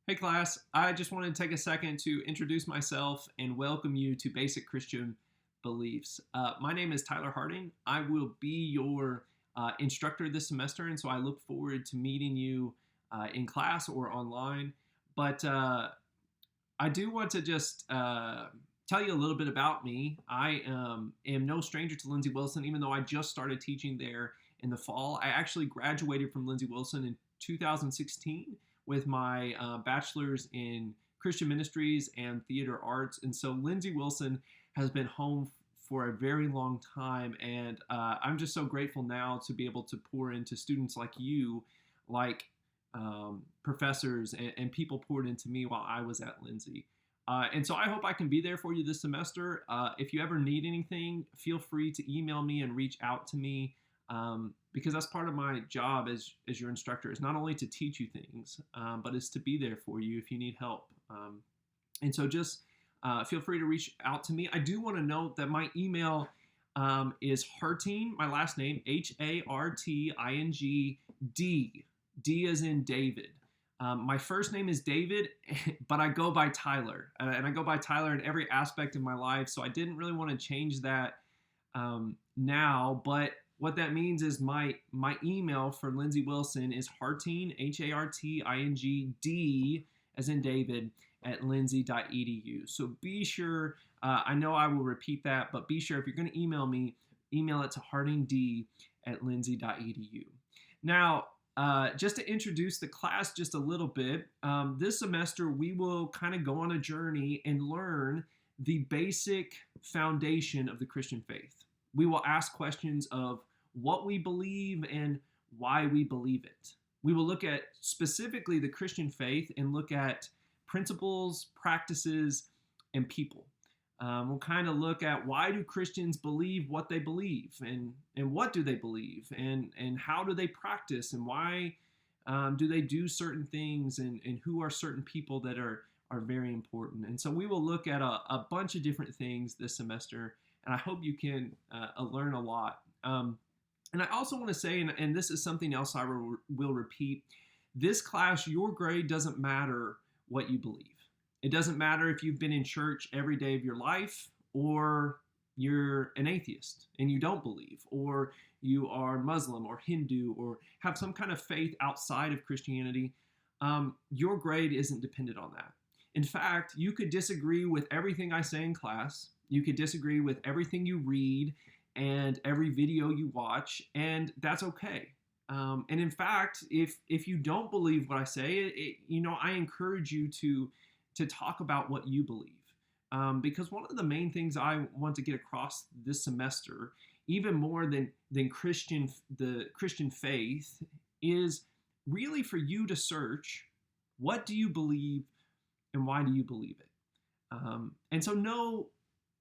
Hey class, I just wanted to take a second to introduce myself and welcome you to Basic Christian Beliefs. My name is Tyler Harting. I will be your instructor this semester, and so I look forward to meeting you in class or online. But I do want to just tell you a little bit about me. I am no stranger to Lindsey Wilson, even though I just started teaching there in the fall. I actually graduated from Lindsey Wilson in 2016 with my bachelor's in Christian ministries and theater arts. And so Lindsey Wilson has been home for a very long time. And I'm just so grateful now to be able to pour into students like you, like professors and people poured into me while I was at Lindsey. And so I hope I can be there for you this semester. If you ever need anything, feel free to email me and reach out to me. Because that's part of my job as your instructor, is not only to teach you things, but is to be there for you if you need help. And so just feel free to reach out to me. I do want to note that my email is Harting, my last name, Harting, D as in David. My first name is David, but I go by Tyler, and I go by Tyler in every aspect of my life, so I didn't really want to change that now, but what that means is my email for Lindsey Wilson is Harting, Harting, D as in David, at lindsey.edu. So be sure, I know I will repeat that, but be sure if you're going to email me, email it to hartingd at lindsey.edu. Now, just to introduce the class just a little bit, this semester we will kind of go on a journey and learn the basic foundation of the Christian faith. We will ask questions of what we believe and why we believe it. We will look at specifically the Christian faith and look at principles, practices, and people. We'll kind of look at why do Christians believe what they believe, and what do they believe, and how do they practice, and why do they do certain things, and who are certain people that are very important. And so we will look at a bunch of different things this semester, and I hope you can learn a lot. And I also want to say, and this is something else I will repeat, this class, your grade doesn't matter what you believe. It doesn't matter if you've been in church every day of your life, or you're an atheist and you don't believe, or you are Muslim or Hindu, or have some kind of faith outside of Christianity. Your grade isn't dependent on that. In fact, you could disagree with everything I say in class. You could disagree with everything you read and every video you watch, and that's okay. And in fact, if you don't believe what I say, I encourage you to talk about what you believe, because one of the main things I want to get across this semester, even more than the Christian faith, is really for you to search, what do you believe and why do you believe it? And so know,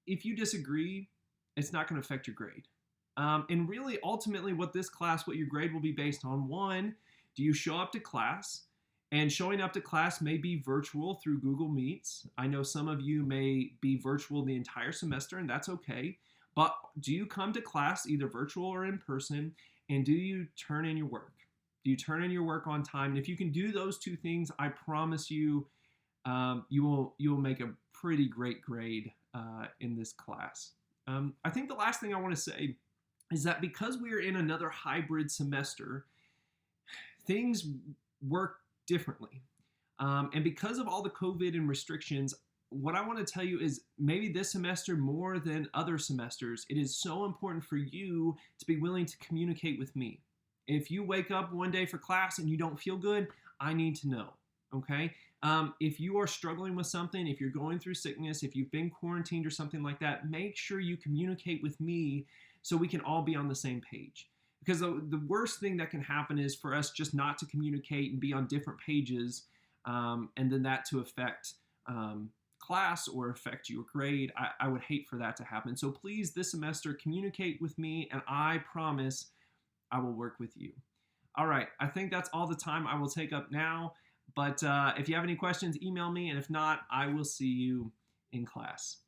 if you disagree, it's not going to affect your grade. And really, ultimately, what your grade will be based on: one, do you show up to class? And showing up to class may be virtual through Google Meets. I know some of you may be virtual the entire semester, and that's okay. But do you come to class either virtual or in person? And do you turn in your work? Do you turn in your work on time? And if you can do those two things, I promise you, you will make a pretty great grade in this class. I think the last thing I want to say is that because we are in another hybrid semester, things work differently. And because of all the COVID and restrictions, what I want to tell you is, maybe this semester more than other semesters, it is so important for you to be willing to communicate with me. If you wake up one day for class and you don't feel good, I need to know, okay? If you are struggling with something, if you're going through sickness, if you've been quarantined or something like that, make sure you communicate with me so we can all be on the same page. Because the worst thing that can happen is for us just not to communicate and be on different pages, and then that to affect class or affect your grade. I would hate for that to happen. So please, this semester, communicate with me, and I promise I will work with you. All right, I think that's all the time I will take up now. But if you have any questions, email me, and if not, I will see you in class.